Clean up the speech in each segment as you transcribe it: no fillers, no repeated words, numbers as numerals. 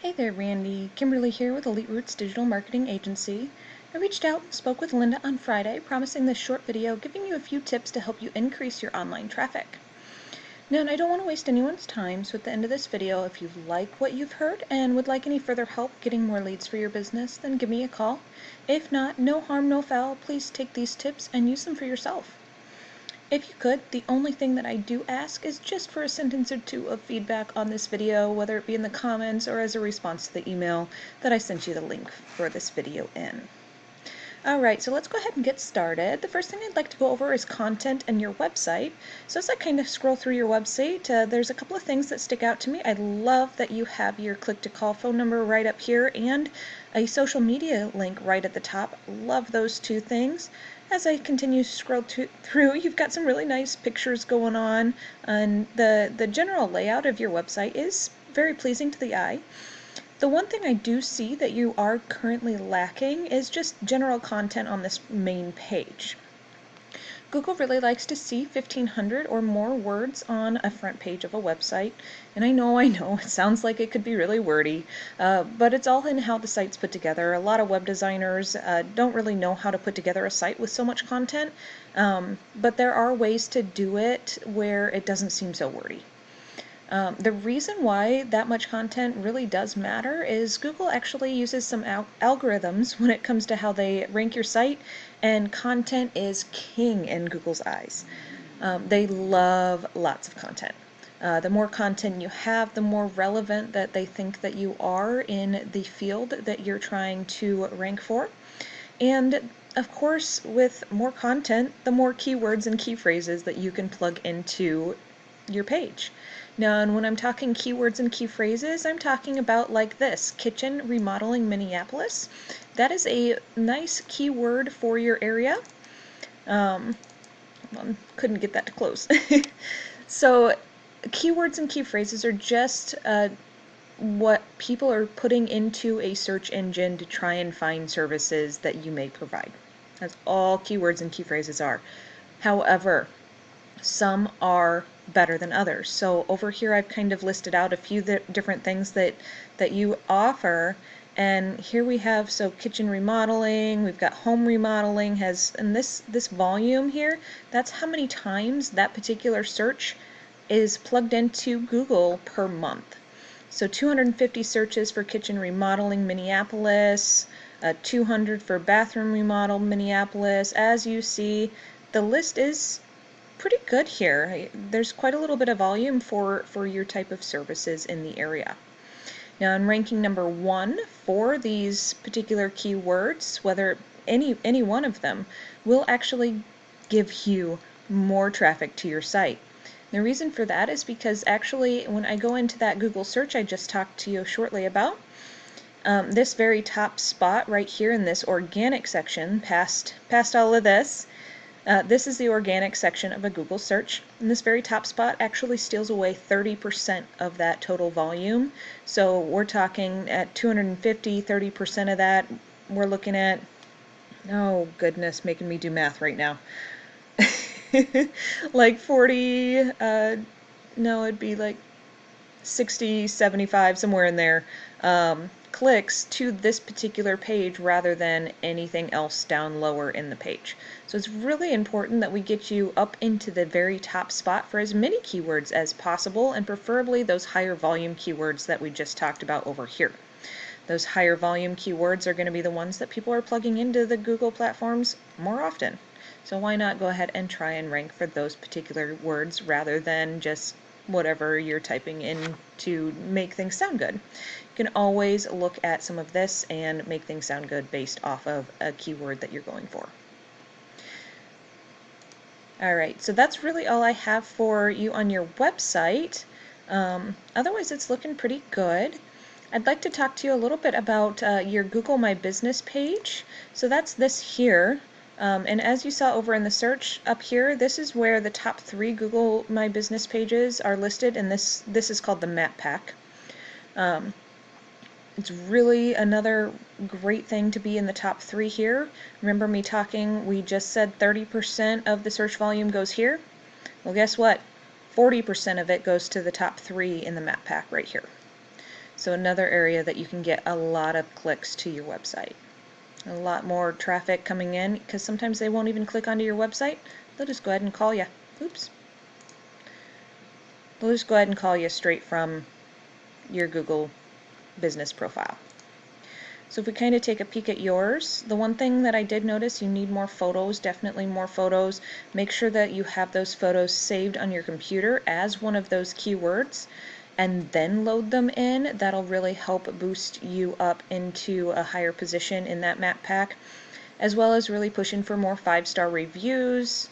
Hey there, Randy. Kimberly here with Elite Roots Digital Marketing Agency. I reached out and spoke with Linda on Friday, promising this short video giving you a few tips to help you increase your online traffic. Now, I don't want to waste anyone's time, so at the end of this video, if you like what you've heard and would like any further help getting more leads for your business, then give me a call. If not, no harm, no foul. Please take these tips and use them for yourself. If you could, the only thing that I do ask is just for a sentence or two of feedback on this video, whether it be in the comments or as a response to the email that I sent you the link for this video in. Alright, so let's go ahead and get started. The first thing I'd like to go over is content and your website. So as I kind of scroll through your website, there's a couple of things that stick out to me. I love that you have your click-to-call phone number right up here and a social media link right at the top. Love those two things. As I continue to scroll through, you've got some really nice pictures going on, and the general layout of your website is very pleasing to the eye. The one thing I do see that you are currently lacking is just general content on this main page. Google really likes to see 1,500 or more words on a front page of a website. And I know, it sounds like it could be really wordy, but it's all in how the site's put together. A lot of web designers don't really know how to put together a site with so much content, but there are ways to do it where it doesn't seem so wordy. The reason why that much content really does matter is Google actually uses some algorithms when it comes to how they rank your site, and content is king in Google's eyes. They love lots of content. The more content you have, the more relevant that they think that you are in the field that you're trying to rank for. And of course, with more content, the more keywords and key phrases that you can plug into your page. Now, and when I'm talking keywords and key phrases, I'm talking about like this: kitchen remodeling Minneapolis. That is a nice keyword for your area. Couldn't get that to close. So keywords and key phrases are just what people are putting into a search engine to try and find services that you may provide. That's all keywords and key phrases are. However, some are better than others. So over here I've kind of listed out a few different things that you offer, and here we have, so kitchen remodeling, we've got home remodeling, and this volume here, that's how many times that particular search is plugged into Google per month. So 250 searches for kitchen remodeling Minneapolis, 200 for bathroom remodel Minneapolis. As you see, the list is pretty good here. There's quite a little bit of volume for your type of services in the area. Now, in ranking number 1 for these particular keywords, whether any one of them, will actually give you more traffic to your site. The reason for that is because actually when I go into that Google search I just talked to you shortly about, this very top spot right here in this organic section, past all of this, this is the organic section of a Google search, and this very top spot actually steals away 30% of that total volume. So we're talking at 250, 30% of that, we're looking at, oh goodness, making me do math right now. Like 40, no, it'd be like 60, 75, somewhere in there, clicks to this particular page rather than anything else down lower in the page. So it's really important that we get you up into the very top spot for as many keywords as possible, and preferably those higher volume keywords that we just talked about over here. Those higher volume keywords are going to be the ones that people are plugging into the Google platforms more often. So why not go ahead and try and rank for those particular words rather than just whatever you're typing in to make things sound good. You can always look at some of this and make things sound good based off of a keyword that you're going for. Alright, so that's really all I have for you on your website. Otherwise it's looking pretty good. I'd like to talk to you a little bit about your Google My Business page. So that's this here. And as you saw over in the search up here, this is where the top 3 Google My Business pages are listed, and this is called the Map Pack. It's really another great thing to be in the top 3 here. Remember me talking, we just said 30% of the search volume goes here? Well, guess what? 40% of it goes to the top 3 in the Map Pack right here. So another area that you can get a lot of clicks to your website. A lot more traffic coming in, because sometimes they won't even click onto your website. They'll just go ahead and call you. Oops. They'll just go ahead and call you straight from your Google business profile. So if we kind of take a peek at yours, the one thing that I did notice, you need more photos, definitely more photos. Make sure that you have those photos saved on your computer as one of those keywords and then load them in. That'll really help boost you up into a higher position in that map pack, as well as really pushing for more 5-star reviews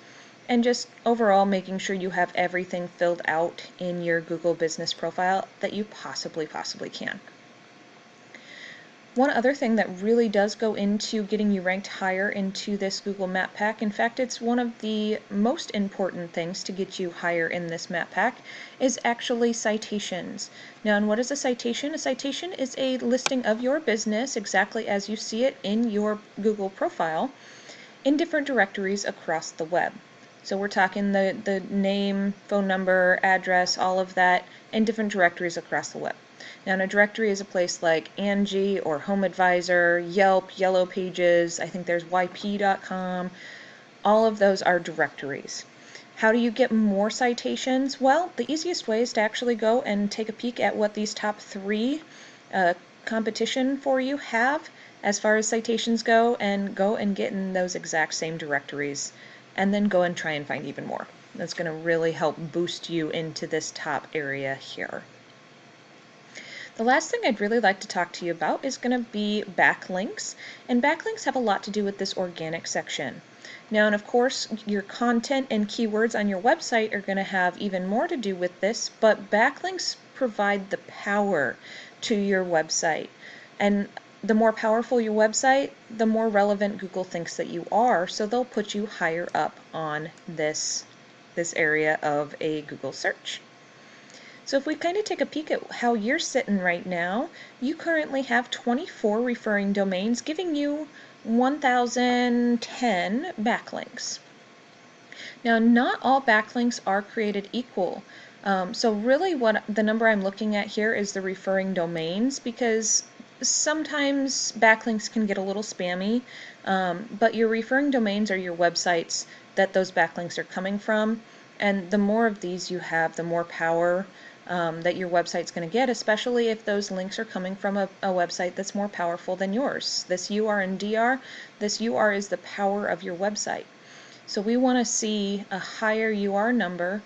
and just overall making sure you have everything filled out in your Google business profile that you possibly can. One other thing that really does go into getting you ranked higher into this Google Map Pack, in fact it's one of the most important things to get you higher in this map pack, is actually citations. Now, and what is a citation? A citation is a listing of your business exactly as you see it in your Google profile in different directories across the web. So we're talking the name, phone number, address, all of that in different directories across the web. Now, in a directory is a place like Angie or Home Advisor, Yelp, Yellow Pages, I think there's yp.com. All of those are directories. How do you get more citations? Well, the easiest way is to actually go and take a peek at what these top 3 competition for you have as far as citations go, and go and get in those exact same directories, and then go and try and find even more. That's going to really help boost you into this top area here. The last thing I'd really like to talk to you about is going to be backlinks, and backlinks have a lot to do with this organic section. Now, and of course, your content and keywords on your website are going to have even more to do with this, but backlinks provide the power to your website. And the more powerful your website, the more relevant Google thinks that you are, so they'll put you higher up on this area of a Google search. So if we kind of take a peek at how you're sitting right now, you currently have 24 referring domains giving you 1,010 backlinks. Now, not all backlinks are created equal. So really what the number I'm looking at here is the referring domains, because sometimes backlinks can get a little spammy, but your referring domains are your websites that those backlinks are coming from, and the more of these you have, the more power that your website's going to get, especially if those links are coming from a website that's more powerful than yours. This UR and DR, this UR is the power of your website. So we want to see a higher UR number,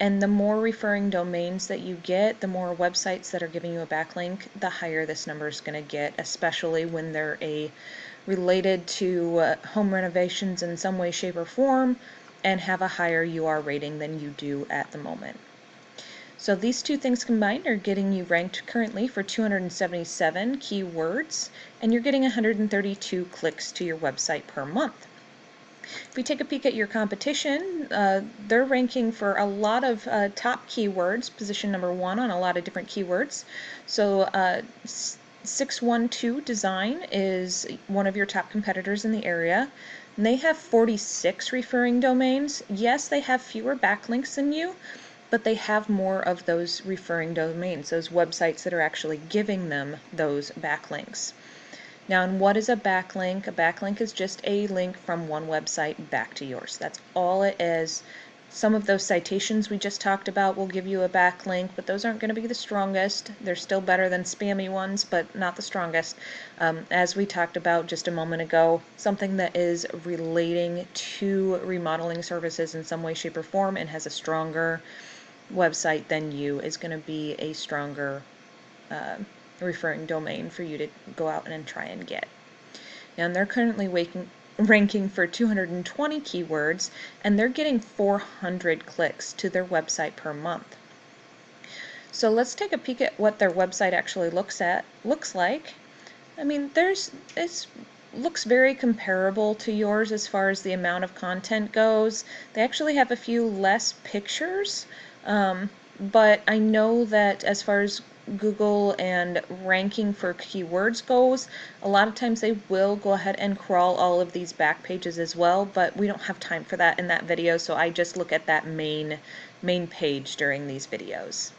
and the more referring domains that you get, the more websites that are giving you a backlink, the higher this number is going to get, especially when they're related to home renovations in some way, shape, or form, and have a higher UR rating than you do at the moment. So these two things combined are getting you ranked currently for 277 keywords, and you're getting 132 clicks to your website per month. If we take a peek at your competition, they're ranking for a lot of top keywords, position number 1 on a lot of different keywords. So 612 Design is one of your top competitors in the area. And they have 46 referring domains. Yes, they have fewer backlinks than you, but they have more of those referring domains, those websites that are actually giving them those backlinks. Now, and what is a backlink? A backlink is just a link from one website back to yours. That's all it is. Some of those citations we just talked about will give you a backlink, but those aren't going to be the strongest. They're still better than spammy ones, but not the strongest. As we talked about just a moment ago, something that is relating to remodeling services in some way, shape, or form and has a stronger website than you is going to be a stronger referring domain for you to go out and try and get. Now, and they're currently ranking for 220 keywords, and they're getting 400 clicks to their website per month. So let's take a peek at what their website actually looks like. I mean, it looks very comparable to yours as far as the amount of content goes. They actually have a few less pictures, but I know that as far as Google and ranking for keywords goes, a lot of times they will go ahead and crawl all of these back pages as well, but we don't have time for that in that video, so I just look at that main page during these videos.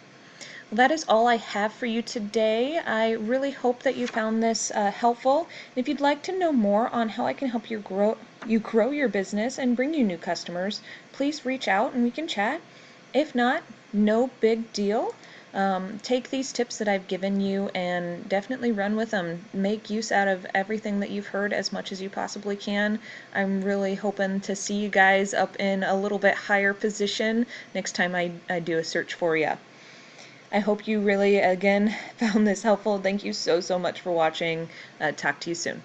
That is all I have for you today. I really hope that you found this helpful. If you'd like to know more on how I can help you grow your business and bring you new customers, please reach out and we can chat. If not, no big deal. Take these tips that I've given you and definitely run with them. Make use out of everything that you've heard as much as you possibly can. I'm really hoping to see you guys up in a little bit higher position next time I do a search for you. I hope you really, again, found this helpful. Thank you so much for watching. Talk to you soon.